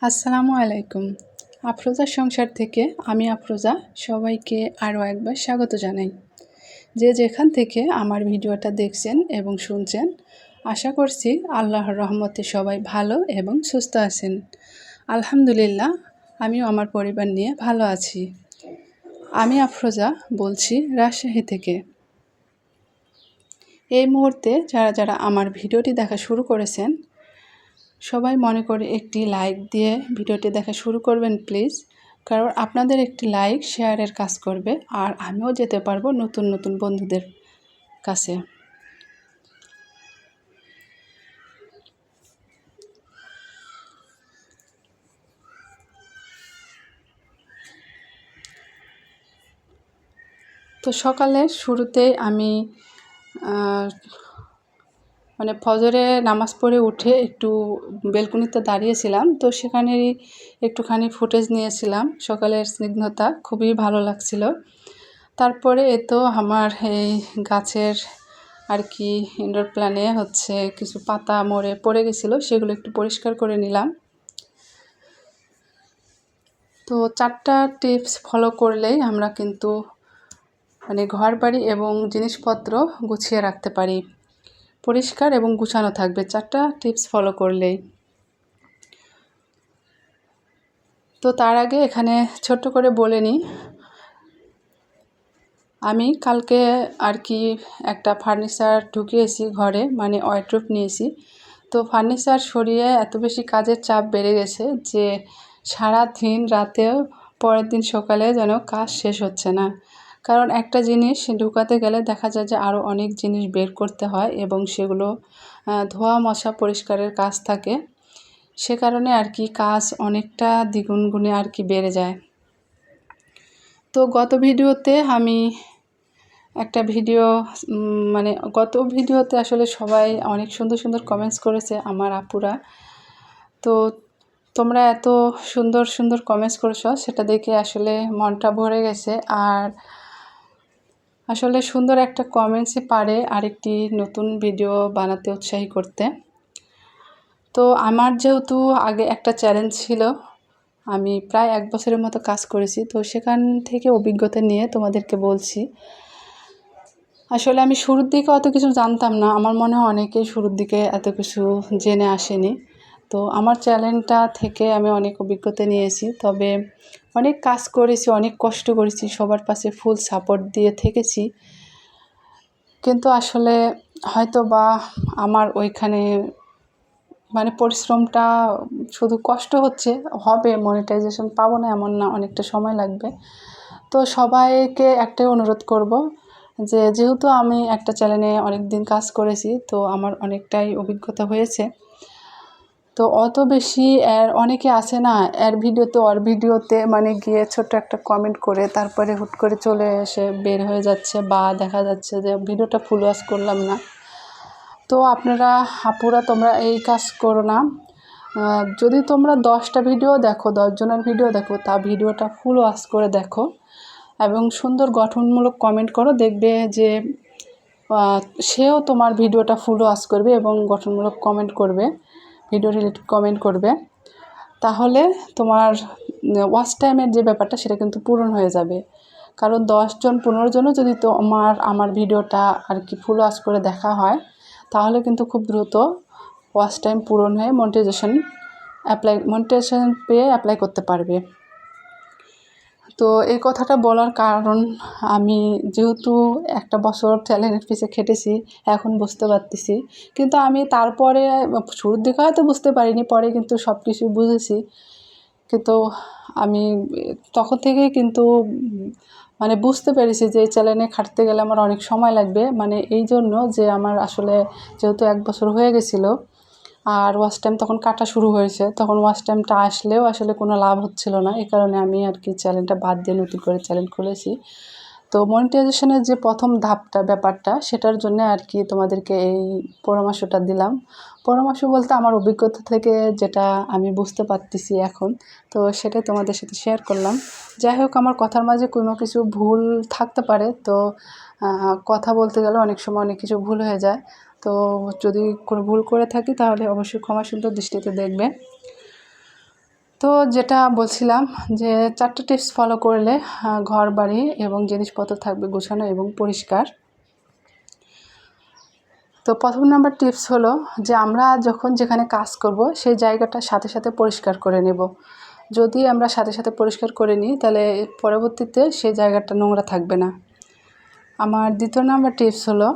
আসসালামু আলাইকুম। আফরোজার সংসার থেকে আমি আফরোজা সবাইকে আরও একবার স্বাগত জানাই। যে যেখান থেকে আমার ভিডিওটা দেখছেন এবং শুনছেন, আশা করছি আল্লাহর রহমতে সবাই ভালো এবং সুস্থ আছেন। আলহামদুলিল্লাহ, আমিও আমার পরিবার নিয়ে ভালো আছি। আমি আফরোজা বলছি রাজশাহী থেকে। এই মুহূর্তে যারা যারা আমার ভিডিওটি দেখা শুরু করেছেন, সবাই মনে করে একটি লাইক দিয়ে ভিডিওটি দেখা শুরু করবেন প্লিজ, কারণ আপনাদের একটি লাইক শেয়ারের কাজ করবে আর আমিও যেতে পারবো নতুন নতুন বন্ধুদের কাছে। তো সকালে শুরুতেই আমি ফজরে নামাজ পড়ে উঠে একটু বেলকুনিতে দাঁড়িয়েছিলাম, তো সেখানেই একটুখানি ফুটেজ নিয়েছিলাম। সকালের স্নিগ্ধতা খুবই ভালো লাগছিল। তারপরে তো আমার এই গাছের ইনডোর প্ল্যানে কিছু পাতা মরে পড়ে গেছিলো, সেগুলো একটু পরিষ্কার করে নিলাম। তো 4টা টিপস ফলো করলেই আমরা কিন্তু ঘর বাড়ি এবং জিনিসপত্র গুছিয়ে রাখতে পারি, পরিষ্কার এবং গুছানো থাকবে 4টা টিপস ফলো করলেই। তো তার আগে এখানে ছোট্ট করে বলে নিই, আমি কালকে একটা ফার্নিচার ঢুকিয়েছি ঘরে, ওয়ার্ডরোব নিয়েছি। তো ফার্নিচার সরিয়ে এত বেশি কাজের চাপ বেড়ে গেছে যে সারা দিন রাতেও পরের দিন সকালে যেন কাজ শেষ হচ্ছে না। কারণ একটা জিনিস ঢুকাতে গেলে দেখা যায় যে আরও অনেক জিনিস বের করতে হয় এবং সেগুলো ধোয়া মশা পরিষ্কারের কাজ থাকে। সে কারণে কাজ অনেকটা দ্বিগুণ গুণে বেড়ে যায়। তো গত ভিডিওতে আমি একটা ভিডিও গত ভিডিওতে আসলে সবাই অনেক সুন্দর সুন্দর কমেন্টস করেছে আমার আপুরা। তো তোমরা এত সুন্দর সুন্দর কমেন্টস করেছো, সেটা দেখে আসলে মনটা ভরে গেছে। আর আসলে সুন্দর একটা কমেন্টসই পারে আরেকটি নতুন ভিডিও বানাতে উৎসাহী করতে। তো আমার যেহেতু আগে একটা চ্যালেঞ্জ ছিল, আমি প্রায় 1 বছরের মতো কাজ করেছি, তো সেখান থেকে অভিজ্ঞতা নিয়ে তোমাদেরকে বলছি। আসলে আমি শুরুর দিকে অত কিছু জানতাম না, আমার মনে হয় অনেকেই শুরুর দিকে এত কিছু জেনে আসেনি। তো আমার চ্যালেঞ্জটা থেকে আমি অনেক অভিজ্ঞতা নিয়েছি, তবে অনেক কাজ করেছি, অনেক কষ্ট করেছি, সবার পাশে ফুল সাপোর্ট দিয়ে থেকেছি। কিন্তু আসলে হয়তো বা আমার ওইখানে পরিশ্রমটা শুধু কষ্ট হবে, মনিটাইজেশন পাবো না এমন না, অনেকটা সময় লাগবে। তো সবাইকে একটাই অনুরোধ করব যে যেহেতু আমি একটা চ্যানেলে অনেক দিন কাজ করেছি, তো আমার অনেকটাই অভিজ্ঞতা হয়েছে। তো অত বেশি অনেকে আছে না, ভিডিওতে ওর ভিডিওতে গিয়ে ছোট্ট একটা কমেন্ট করে তারপরে হুট করে চলে এসে বের হয়ে যাচ্ছে, বা দেখা যাচ্ছে যে ভিডিওটা ফুল ওয়াচ করলাম না। তো আপনারা আপুরা তোমরা এই কাজ করো না। যদি তোমরা 10টা ভিডিও দেখো, 10 জনের ভিডিও দেখো, তা ভিডিওটা ফুল ওয়াচ করে দেখো এবং সুন্দর গঠনমূলক কমেন্ট করো, দেখবে যে সেও তোমার ভিডিওটা ফুল ওয়াচ করবে এবং গঠনমূলক কমেন্ট করবে, ভিডিও রিলেটেড কমেন্ট করবে। তাহলে তোমার ওয়াচ টাইমের যে ব্যাপারটা সেটা কিন্তু পূরণ হয়ে যাবে। কারণ 10 জন 15 জনও যদি আমার ভিডিওটা ফুল ওয়াচ করে দেখা হয়, তাহলে কিন্তু খুব দ্রুত ওয়াচ টাইম পূরণ হয়ে মনিটাইজেশন পেয়ে অ্যাপ্লাই করতে পারবে। তো এই কথাটা বলার কারণ, আমি যেহেতু 1 বছর চ্যানেলের পিছে খেটেছি, এখন বুঝতে পারতেছি। কিন্তু আমি তারপরে শুরুর দিকে হয়তো বুঝতে পারিনি, পরে কিন্তু সব কিছুই বুঝেছি। কিন্তু আমি তখন থেকেই কিন্তু বুঝতে পেরেছি যে এই চ্যানেলে খাটতে গেলে আমার অনেক সময় লাগবে। এই জন্য যে আমার আসলে যেহেতু 1 বছর হয়ে গেছিলো আর ওয়াচ টাইম তখন কাটা শুরু হয়েছে, তখন ওয়াচ টাইমটা আসলেও আসলে কোনো লাভ হচ্ছিল না। এই কারণে আমি চ্যানেলটা বাদ দিয়ে নতুন করে চ্যানেল খুলেছি। তো মনিটাইজেশনের যে প্রথম ব্যাপারটা, সেটার জন্য তোমাদেরকে এই পরামর্শটা দিলাম। পরামর্শ বলতে আমার অভিজ্ঞতা থেকে যেটা আমি বুঝতে পারতেছি এখন, তো সেটাই তোমাদের সাথে শেয়ার করলাম। যাই হোক, আমার কথার মাঝে কোনো কিছু ভুল থাকতে পারে, তো কথা বলতে গেলে অনেক সময় অনেক কিছু ভুল হয়ে যায়। তো যদি কোনো ভুল করে থাকি তাহলে অবশ্যই ক্ষমা সুন্দর দৃষ্টিতে দেখবে। তো যেটা বলছিলাম যে 4টা টিপস ফলো করলে ঘর বাড়ি এবং জিনিসপত্র থাকবে গোছানো এবং পরিষ্কার। তো প্রথম নাম্বার টিপস হলো যে আমরা যখন যেখানে কাজ করব সেই জায়গাটা সাথে সাথে পরিষ্কার করে নেব। যদি আমরা সাথে সাথে পরিষ্কার করে নিই তাহলে পরবর্তীতে সেই জায়গাটা নোংরা থাকবে না। আমার দ্বিতীয় নাম্বার টিপস হলো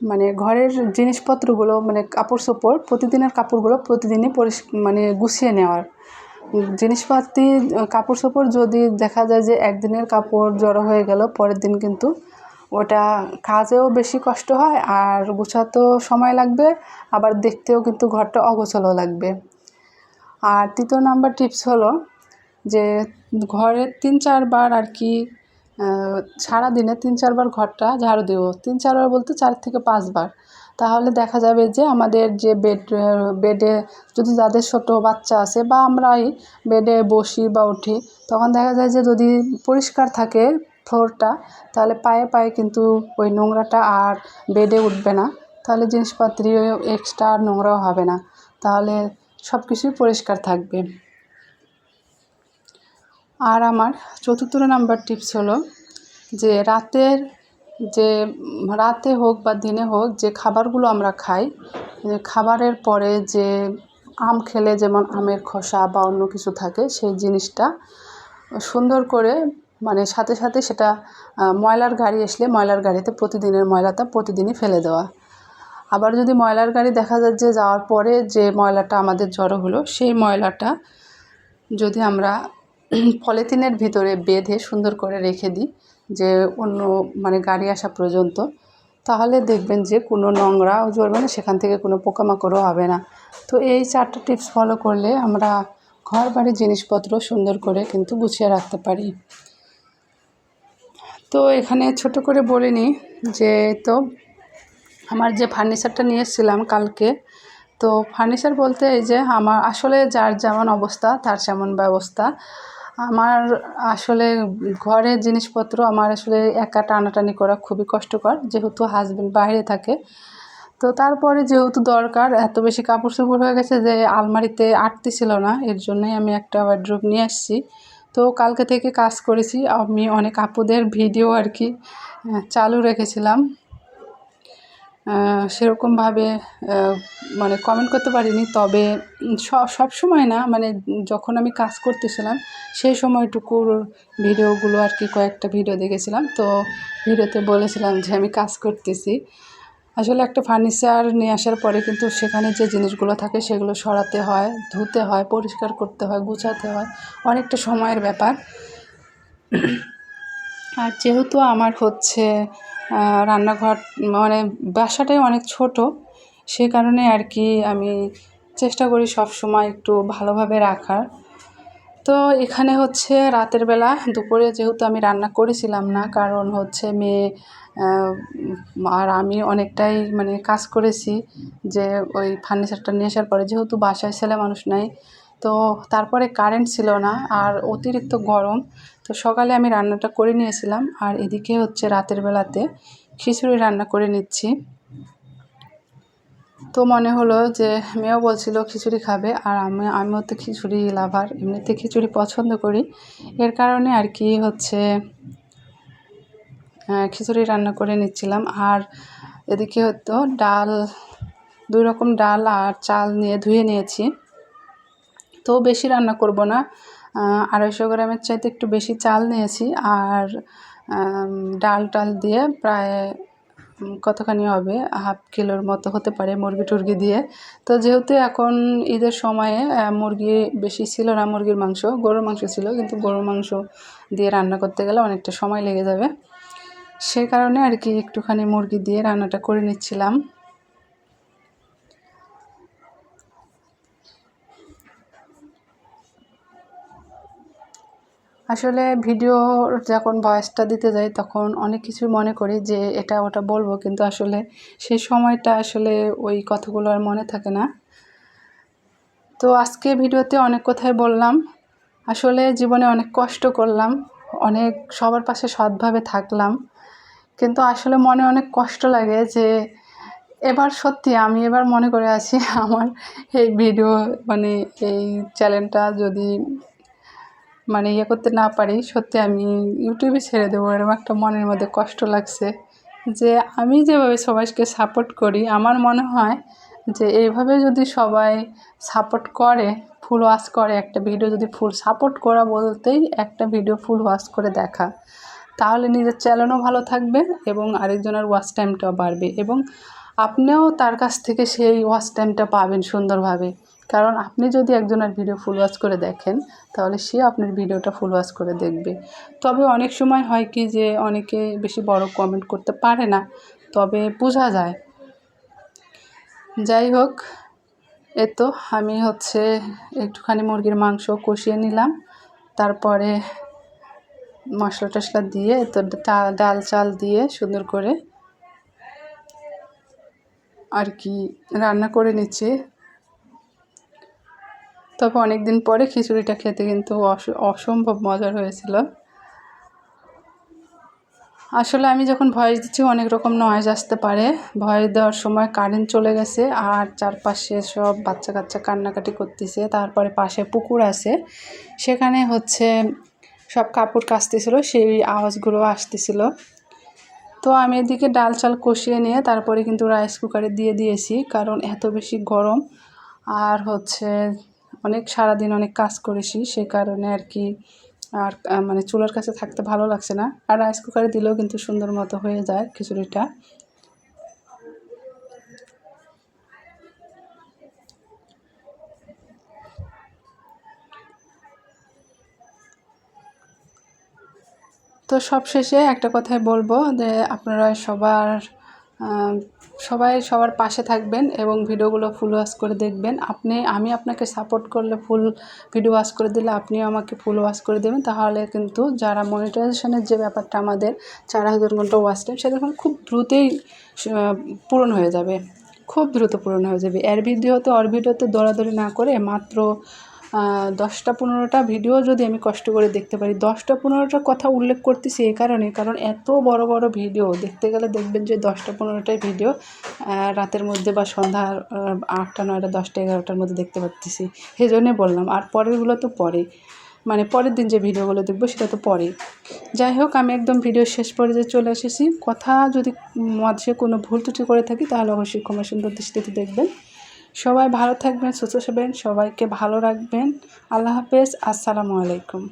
মানে ঘরের জিনিসপত্রগুলো মানে কাপড় চোপড় প্রতিদিনের কাপড়গুলো প্রতিদিনই গুছিয়ে নেওয়ার। জিনিসপাতি কাপড় চোপড় যদি দেখা যায় যে একদিনের কাপড় জড়ো হয়ে গেল, পরের দিন কিন্তু ওটা কাজেও বেশি কষ্ট হয় আর গুছাতেও সময় লাগবে, আবার দেখতেও কিন্তু ঘরটা অগোছালো লাগবে। আর তৃতীয় নাম্বার টিপস হলো যে ঘরে 3-4 বার আর কি সারাদিনে 3-4 বার ঘরটা ঝাড়ু দেবো। 3-4 বার বলতে 4 থেকে 5 বার। তাহলে দেখা যাবে যে আমাদের যে বেডে যদি যাদের ছোটো বাচ্চা আছে বা আমরাই বেডে বসি বা উঠি, তখন দেখা যায় যে যদি পরিষ্কার থাকে ফ্লোরটা, তাহলে পায়ে পায়ে কিন্তু ওই নোংরাটা আর বেডে উঠবে না। তাহলে জিনিসপত্র এক্সট্রা আর নোংরাও হবে না, তাহলে সব কিছুই পরিষ্কার থাকবে। আর আমার চতুর্থ নাম্বার টিপস হলো যে রাতে হোক বা দিনে হোক যে খাবারগুলো আমরা খাই, খাবারের পরে যে আম খেলে যেমন আমের খোসা বা অন্য কিছু থাকে, সেই জিনিসটা সুন্দর করে মানে সাথে সাথে সেটা ময়লার গাড়ি আসলে ময়লার গাড়িতে প্রতিদিনের ময়লাটা প্রতিদিনই ফেলে দেওয়া। আবার যদি ময়লার গাড়ি দেখা যায় যে যাওয়ার পরে যে ময়লাটা আমাদের জড়ো হলো, সেই ময়লাটা যদি আমরা পলিথিনের ভিতরে বেঁধে সুন্দর করে রেখে দিই যে অন্য গাড়ি আসা পর্যন্ত, তাহলে দেখবেন যে কোনো নোংরাও জড়বে না, সেখান থেকে কোনো পোকামাকড়ও হবে না। তো এই 4টা টিপস ফলো করলে আমরা ঘর বাড়ির জিনিসপত্র সুন্দর করে কিন্তু গুছিয়ে রাখতে পারি। তো এখানে ছোট করে বলে নিই যে তো আমার যে ফার্নিচারটা নিয়ে এসেছিলাম কালকে, তো ফার্নিচার বলতে এই যে আমার আসলে যার যেমন অবস্থা তার যেমন ব্যবস্থা। আমার আসলে ঘরের জিনিসপত্র আমার আসলে একা টানাটানি করা খুবই কষ্টকর, যেহেতু হাজবেন্ড বাইরে থাকে। তো তারপরে যেহেতু দরকার, এত বেশি কাপড় চোপড় হয়ে গেছে যে আলমারিতে আটতেছিল না, এর জন্যই আমি একটা ওয়ার্ড্রোব নিয়ে আসছি। তো কালকে থেকে কাজ করেছি, আমি অনেক আপুদের ভিডিও আর কি চালু রেখেছিলাম। সেরকমভাবে কমেন্ট করতে পারিনি, তবে সব সময় না, যখন আমি কাজ করতেছিলাম সেই সময়টুকুর ভিডিওগুলো আর কি কয়েকটা ভিডিও দেখেছিলাম। তো ভিডিওতে বলেছিলাম যে আমি কাজ করতেছি। আসলে একটা ফার্নিচার নিয়ে আসার পরে কিন্তু সেখানে যে জিনিসগুলো থাকে সেগুলো সরাতে হয়, ধুতে হয়, পরিষ্কার করতে হয়, গুছাতে হয়, অনেকটা সময়ের ব্যাপার। আর যেহেতু আমার হচ্ছে রান্নাঘর বাসাটাই অনেক ছোট, সে কারণে আর কি আমি চেষ্টা করি সব সময় একটু ভালোভাবে রাখার। তো এখানে হচ্ছে রাতের বেলা দুপুরে যেহেতু আমি রান্না করেছিলাম না, কারণ হচ্ছে মেয়ে আর আমি অনেকটাই কাজ করেছি যে ওই ফার্নিচারটা নিয়ে আসার পরে, যেহেতু বাসায় ছেলে মানুষ নাই, তো তারপরে কারেন্ট ছিল না আর অতিরিক্ত গরম। তো সকালে আমি রান্নাটা করে নিয়েছিলাম, আর এদিকে হচ্ছে রাতের বেলাতে খিচুড়ি রান্না করে নিচ্ছি। তো মনে হলো যে মেয়েও বলছিল খিচুড়ি খাবে, আর আমিও তো খিচুড়ি লাভার, এমনিতে খিচুড়ি পছন্দ করি, এর কারণে আর কি হচ্ছে খিচুড়ি রান্না করে নিচ্ছিলাম। আর এদিকে হতো ডাল, 2 রকম ডাল আর চাল নিয়ে ধুয়ে নিয়েছি। তো বেশি রান্না করব না, 250 গ্রামের চাইতে একটু বেশি চাল নিয়েছি, আর ডাল দিয়ে প্রায় কতখানি হবে, হাফ কিলোর মতো হতে পারে মুরগি টুরগি দিয়ে। তো যেহেতু এখন ঈদের সময়ে মুরগি বেশি ছিল না, মুরগির মাংস, গরুর মাংস ছিল, কিন্তু গরুর মাংস দিয়ে রান্না করতে গেলে অনেকটা সময় লেগে যাবে, সেই কারণে আর কি একটুখানি মুরগি দিয়ে রান্নাটা করে নিচ্ছিলাম। আসলে ভিডিও যখন ভয়েসটা দিতে যাই তখন অনেক কিছু মনে করি যে এটা ওটা বলবো, কিন্তু আসলে সেই সময়টা আসলে ওই কথাগুলো আর মনে থাকে না। তো আজকে ভিডিওতে অনেক কথাই বললাম, আসলে জীবনে অনেক কষ্ট করলাম, অনেক সবার পাশে সৎভাবে থাকলাম, কিন্তু আসলে মনে অনেক কষ্ট লাগে যে এবার সত্যি আমি এবার মনে করে আছি আমার এই ভিডিও মানে এই চ্যানেলটা যদি মানে ইয়ে করতে না পারি, সত্যি আমি ইউটিউবে ছেড়ে দেবো, এরকম একটা মনের মধ্যে কষ্ট লাগছে। যে আমি যেভাবে সবাইকে সাপোর্ট করি, আমার মনে হয় যে এইভাবে যদি সবাই সাপোর্ট করে, ফুল ওয়াচ করে, একটা ভিডিও যদি ফুল সাপোর্ট করা বলতেই একটা ভিডিও ফুল ওয়াচ করে দেখা, তাহলে নিজের চ্যানেলও ভালো থাকবে এবং আরেকজনের ওয়াচ টাইমটাও বাড়বে এবং আপনিও তার কাছ থেকে সেই ওয়াচ টাইমটা পাবেন সুন্দরভাবে। কারণ আপনি যদি একজনের ভিডিও ফুল ওয়াচ করে দেখেন, তাহলে সে আপনার ভিডিওটা ফুল ওয়াচ করে দেখবে। তবে অনেক সময় হয় কি যে অনেকে বেশি বড় কমেন্ট করতে পারে না, তবে বোঝা যায়। যাই হোক, তো আমি একটুখানি মুরগির মাংস কষিয়ে নিলাম, তারপরে মশলা টশলা দিয়ে তো ডাল চাল দিয়ে সুন্দর করে আর কি রান্না করে নিচ্ছি। তবে অনেক দিন পরে খিচুড়িটা খেতে কিন্তু অসম্ভব মজার হয়েছিল। আসলে আমি যখন ভয়েস দিচ্ছি অনেক রকম নয়েজ আসতে পারে। ভয়েস দেওয়ার সময় কারেন্ট চলে গেছে আর চারপাশে সব বাচ্চা কাচ্চা কান্নাকাটি করতেছে। তারপরে পাশে পুকুর আছে, সেখানে সব কাপড় কাচতেছিল, সেই আওয়াজগুলো আসতেছিল। তো আমি এদিকে ডাল চাল কষিয়ে নিয়ে তারপরে কিন্তু রাইস কুকারে দিয়ে দিয়েছি, কারণ এত বেশি গরম আর অনেক সারাদিন অনেক কাজ করেছি, সে কারণে আর কি আর মানে চুলার কাছে থাকতে ভালো লাগছে না। আর রাইস কুকারে দিলেও কিন্তু সুন্দর মতো হয়ে যায় খিচুড়িটা। তো সবশেষে একটা কথাই বলবো যে আপনারা সবাই সবার পাশে থাকবেন এবং ভিডিওগুলো ফুল ওয়াচ করে দেখবেন। আমি আপনাকে সাপোর্ট করলে, ফুল ভিডিও ওয়াচ করে দিলে আপনিও আমাকে ফুল ওয়াচ করে দেবেন, তাহলে কিন্তু যারা মনিটাইজেশনের যে ব্যাপারটা আমাদের 4000 ঘন্টা ওয়াচ টাইম, সেটা খুব দ্রুতই পূরণ হয়ে যাবে, খুব দ্রুত পূরণ হয়ে যাবে। ওর ভিডিওতে দৌড়াদৌড়ি না করে মাত্র 10টা-15টা ভিডিও যদি আমি কষ্ট করে দেখতে পারি, 10টা-15টার কথা উল্লেখ করতেছি এই কারণ এত বড় বড় ভিডিও দেখতে গেলে দেখবেন যে 10টা-15টাই ভিডিও রাতের মধ্যে বা সন্ধ্যার 8টা 9টা 10টা 11টার মধ্যে দেখতে পাচ্ছি, সেই জন্যে বললাম। আর পরেরগুলো তো পরে, মানে পরের দিন যে ভিডিওগুলো দেখবো সেটা তো পরে। যাই হোক, আমি একদম ভিডিও শেষ পর্যায়ে চলে এসেছি। কথা যদি মাঝে কোনো ভুল ত্রুটি করে থাকি তাহলে অবশ্যই ক্ষমা সুন্দর দৃষ্টিতে দেখবেন। সবাই ভালো থাকবেন, সুস্থ থাকবেন, সবাইকে ভালো রাখবেন। আল্লাহ হাফেজ, আসসালামু আলাইকুম।